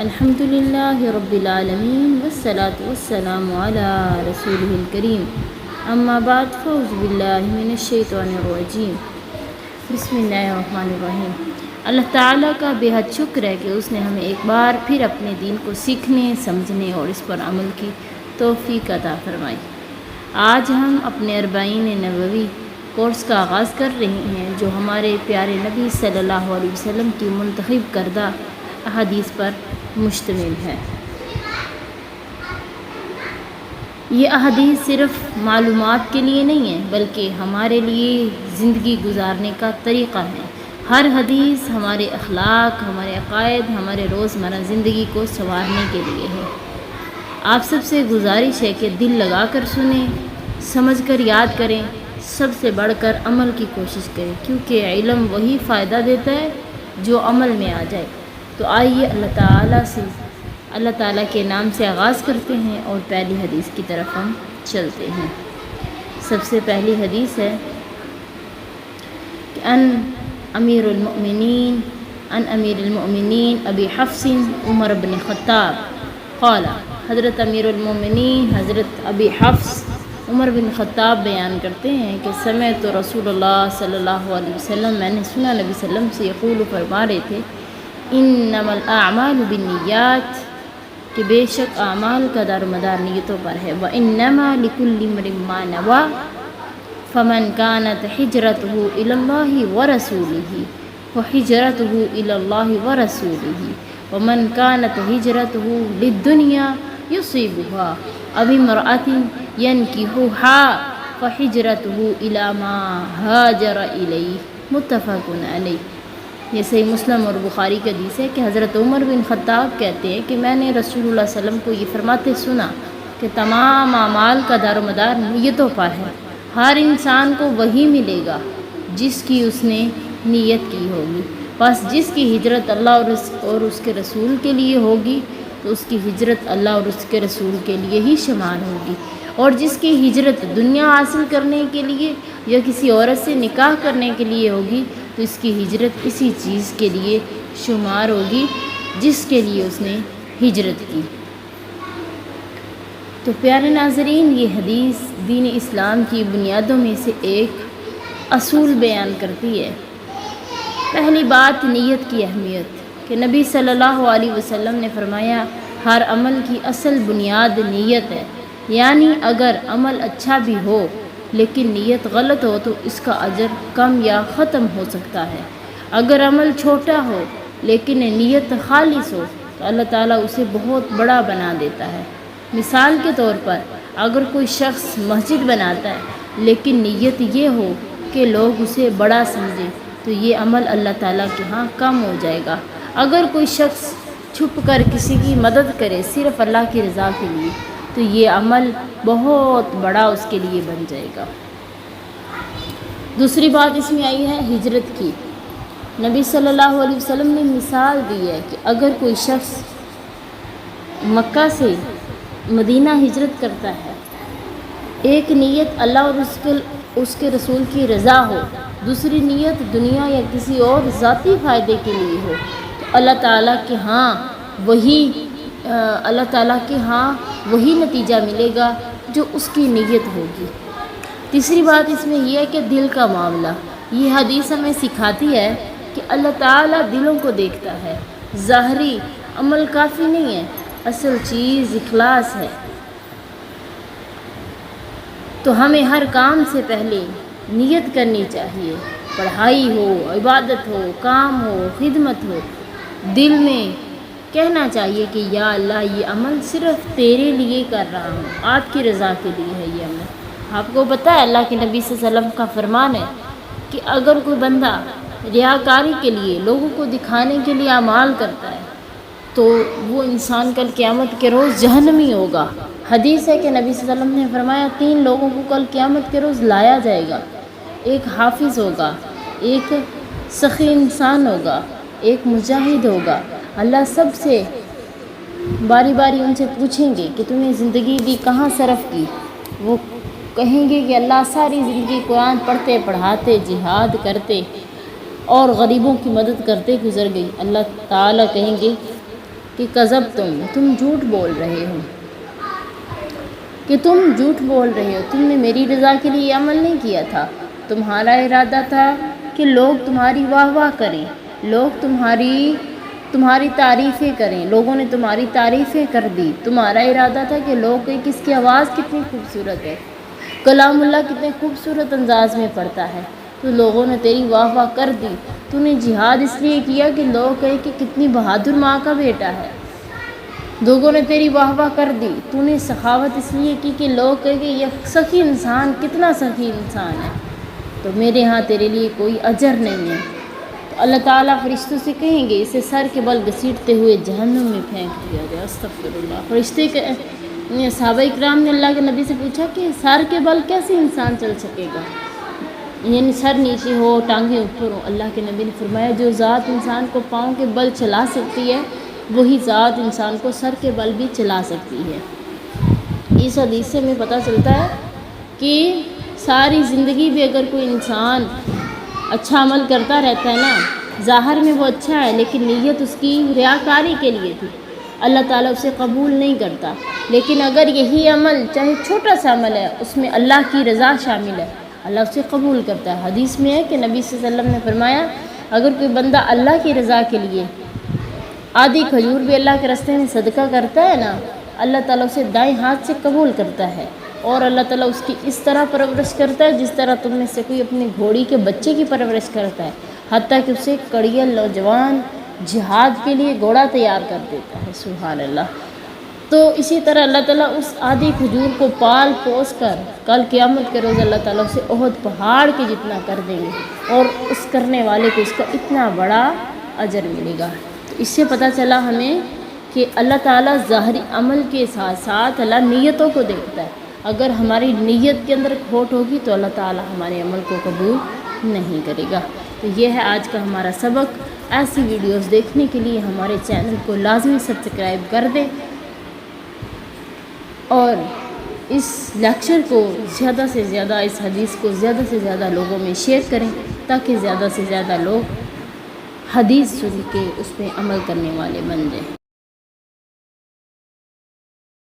الحمد للہ رب العالمین والصلاة والسلام علی رسولہ الکریم اما بعد فاعوذ باللہ من الشیطان الرجیم بسم اللہ الرحمن الرحیم۔ اللہ تعالیٰ کا بے حد شکر ہے کہ اس نے ہمیں ایک بار پھر اپنے دین کو سیکھنے، سمجھنے اور اس پر عمل کی توفیق عطا فرمائی۔ آج ہم اپنے 40 نبوی کورس کا آغاز کر رہے ہیں جو ہمارے پیارے نبی صلی اللہ علیہ وسلم کی منتخب کردہ احادیث پر مشتمل ہے۔ یہ احادیث صرف معلومات کے لیے نہیں ہے بلکہ ہمارے لیے زندگی گزارنے کا طریقہ ہے۔ ہر حدیث ہمارے اخلاق، ہمارے عقائد، ہمارے روزمرہ زندگی کو سنوارنے کے لیے ہے۔ آپ سب سے گزارش ہے کہ دل لگا کر سنیں، سمجھ کر یاد کریں، سب سے بڑھ کر عمل کی کوشش کریں، کیونکہ علم وہی فائدہ دیتا ہے جو عمل میں آ جائے۔ تو آئیے اللہ تعالیٰ کے نام سے آغاز کرتے ہیں اور پہلی حدیث کی طرف ہم چلتے ہیں۔ سب سے پہلی حدیث ہے کہ ان امیر المؤمنین ابی حفص عمر بن خطاب قال، حضرت امیر المؤمنین حضرت ابی حفص عمر بن خطاب بیان کرتے ہیں کہ سمعت رسول اللہ صلی اللہ علیہ وسلم، میں نے سنا نبی صلی اللہ علیہ وسلم سے یقول فرما رہے تھے، انما الاعمال بالنیات، کہ بے شک اعمال کا دار مدار نیتوں پر ہے، وانما لکل امرئ ما نوى فمن كانت هجرته الى الله ورسوله فهجرته الى الله ورسوله ومن كانت هجرته للدنيا يصيبها أو امرأة ينكحها فهجرته الى ما هاجر إليه، متفق علیہ۔ یہ صحیح مسلم اور بخاری کا حدیث ہے کہ حضرت عمر بن خطاب کہتے ہیں کہ میں نے رسول اللہ صلی اللہ علیہ وسلم کو یہ فرماتے سنا کہ تمام اعمال کا دار و مدار نیتوں پر ہے۔ ہر انسان کو وہی ملے گا جس کی اس نے نیت کی ہوگی، بس جس کی ہجرت اللہ اور اس کے رسول کے لیے ہوگی تو اس کی ہجرت اللہ اور اس کے رسول کے لیے ہی شمار ہوگی، اور جس کی ہجرت دنیا حاصل کرنے کے لیے یا کسی عورت سے نکاح کرنے کے لیے ہوگی تو اس کی ہجرت اسی چیز کے لیے شمار ہوگی جس کے لیے اس نے ہجرت کی۔ تو پیارے ناظرین، یہ حدیث دین اسلام کی بنیادوں میں سے ایک اصول بیان کرتی ہے۔ پہلی بات نیت کی اہمیت، کہ نبی صلی اللہ علیہ وسلم نے فرمایا ہر عمل کی اصل بنیاد نیت ہے، یعنی اگر عمل اچھا بھی ہو لیکن نیت غلط ہو تو اس کا اجر کم یا ختم ہو سکتا ہے۔ اگر عمل چھوٹا ہو لیکن نیت خالص ہو تو اللہ تعالیٰ اسے بہت بڑا بنا دیتا ہے۔ مثال کے طور پر اگر کوئی شخص مسجد بناتا ہے لیکن نیت یہ ہو کہ لوگ اسے بڑا سمجھیں تو یہ عمل اللہ تعالیٰ کے ہاں کم ہو جائے گا۔ اگر کوئی شخص چھپ کر کسی کی مدد کرے صرف اللہ کی رضا کے لیے تو یہ عمل بہت بڑا اس کے لیے بن جائے گا۔ دوسری بات اس میں آئی ہے ہجرت کی۔ نبی صلی اللہ علیہ وسلم نے مثال دی ہے کہ اگر کوئی شخص مکہ سے مدینہ ہجرت کرتا ہے، ایک نیت اللہ اور اس کے رسول کی رضا ہو، دوسری نیت دنیا یا کسی اور ذاتی فائدے کے لیے ہو تو اللہ تعالیٰ کے ہاں وہی نتیجہ ملے گا جو اس کی نیت ہوگی۔ تیسری بات اس میں یہ ہے کہ دل کا معاملہ، یہ حدیث ہمیں سکھاتی ہے کہ اللہ تعالیٰ دلوں کو دیکھتا ہے، ظاہری عمل کافی نہیں ہے، اصل چیز اخلاص ہے۔ تو ہمیں ہر کام سے پہلے نیت کرنی چاہیے، پڑھائی ہو، عبادت ہو، کام ہو، خدمت ہو، دل میں کہنا چاہیے کہ یا اللہ یہ عمل صرف تیرے لیے کر رہا ہوں، آپ کی رضا کے لیے ہے یہ عمل۔ آپ کو پتہ ہے اللہ کے نبی صلی اللہ علیہ وسلم کا فرمان ہے کہ اگر کوئی بندہ ریاکاری کے لیے، لوگوں کو دکھانے کے لیے اعمال کرتا ہے تو وہ انسان کل قیامت کے روز جہنمی ہوگا۔ حدیث ہے کہ نبی صلی اللہ علیہ وسلم نے فرمایا 3 لوگوں کو کل قیامت کے روز لایا جائے گا، ایک حافظ ہوگا، ایک سخی انسان ہوگا، ایک مجاہد ہوگا۔ اللہ سب سے باری باری ان سے پوچھیں گے کہ تمہیں زندگی دی کہاں صرف کی؟ وہ کہیں گے کہ اللہ ساری زندگی قرآن پڑھتے پڑھاتے، جہاد کرتے اور غریبوں کی مدد کرتے گزر گئی۔ اللہ تعالیٰ کہیں گے کہ تم جھوٹ بول رہے ہو، کہ تم جھوٹ بول رہے ہو، تم نے میری رضا کے لیے عمل نہیں کیا تھا، تمہارا ارادہ تھا کہ لوگ تمہاری واہ واہ کریں، لوگ تمہاری تعریفیں کریں، لوگوں نے تمہاری تعریفیں کر دی، تمہارا ارادہ تھا کہ لوگ کہیں کس کی آواز کتنی خوبصورت ہے، کلام اللہ کتنے خوبصورت انداز میں پڑھتا ہے، تو لوگوں نے تیری واہ واہ کر دی، تو نے جہاد اس لیے کیا کہ لوگ کہیں کہ کتنی بہادر ماں کا بیٹا ہے، لوگوں نے تیری واہ واہ کر دی، تو نے سخاوت اس لیے کی کہ لوگ کہیں کہ یہ سخی انسان کتنا سخی انسان ہے، تو میرے ہاں تیرے لیے کوئی اجر نہیں ہے، تو اللہ تعالیٰ فرشتوں سے کہیں گے اسے سر کے بل گھسیٹتے ہوئے جہنم میں پھینک دیا جائے، استغفر اللہ۔ فرشتے صحابہ اکرام نے اللہ کے نبی سے پوچھا کہ سر کے بل کیسے انسان چل سکے گا، یعنی سر نیچے ہو ٹانگیں اوپر ہو، اللہ کے نبی نے فرمایا جو ذات انسان کو پاؤں کے بل چلا سکتی ہے وہی ذات انسان کو سر کے بل بھی چلا سکتی ہے۔ اس حدیث سے ہمیں پتہ چلتا ہے کہ ساری زندگی بھی اگر کوئی انسان اچھا عمل کرتا رہتا ہے نا، ظاہر میں وہ اچھا ہے لیکن نیت اس کی ریاکاری کے لیے تھی، اللہ تعالیٰ اسے قبول نہیں کرتا، لیکن اگر یہی عمل چاہے چھوٹا سا عمل ہے اس میں اللہ کی رضا شامل ہے، اللہ اسے قبول کرتا ہے۔ حدیث میں ہے کہ نبی صلی اللہ علیہ وسلم نے فرمایا اگر کوئی بندہ اللہ کی رضا کے لیے آدھی کھجور بھی اللہ کے راستے میں صدقہ کرتا ہے نا، اللہ تعالیٰ اسے دائیں ہاتھ سے قبول کرتا ہے، اور اللہ تعالیٰ اس کی اس طرح پرورش کرتا ہے جس طرح تم میں سے کوئی اپنی گھوڑی کے بچے کی پرورش کرتا ہے، حتیٰ کہ اسے کڑیل نوجوان جہاد کے لیے گھوڑا تیار کر دیتا ہے، سبحان اللہ۔ تو اسی طرح اللہ تعالیٰ اس آدھی کھجور کو پال پوس کر کل قیامت کے روز اللہ تعالیٰ اسے احد پہاڑ کے جتنا کر دیں گے، اور اس کرنے والے کو اس کا اتنا بڑا اجر ملے گا۔ تو اس سے پتہ چلا ہمیں کہ اللہ تعالیٰ ظاہری عمل کے ساتھ ساتھ اللہ نیتوں کو دیکھتا ہے، اگر ہماری نیت کے اندر کھوٹ ہوگی تو اللہ تعالیٰ ہمارے عمل کو قبول نہیں کرے گا۔ تو یہ ہے آج کا ہمارا سبق۔ ایسی ویڈیوز دیکھنے کے لیے ہمارے چینل کو لازمی سبسکرائب کر دیں، اور اس لیکچر کو زیادہ سے زیادہ، اس حدیث کو زیادہ سے زیادہ لوگوں میں شیئر کریں تاکہ زیادہ سے زیادہ لوگ حدیث سن کے اس پہ عمل کرنے والے بن جائیں۔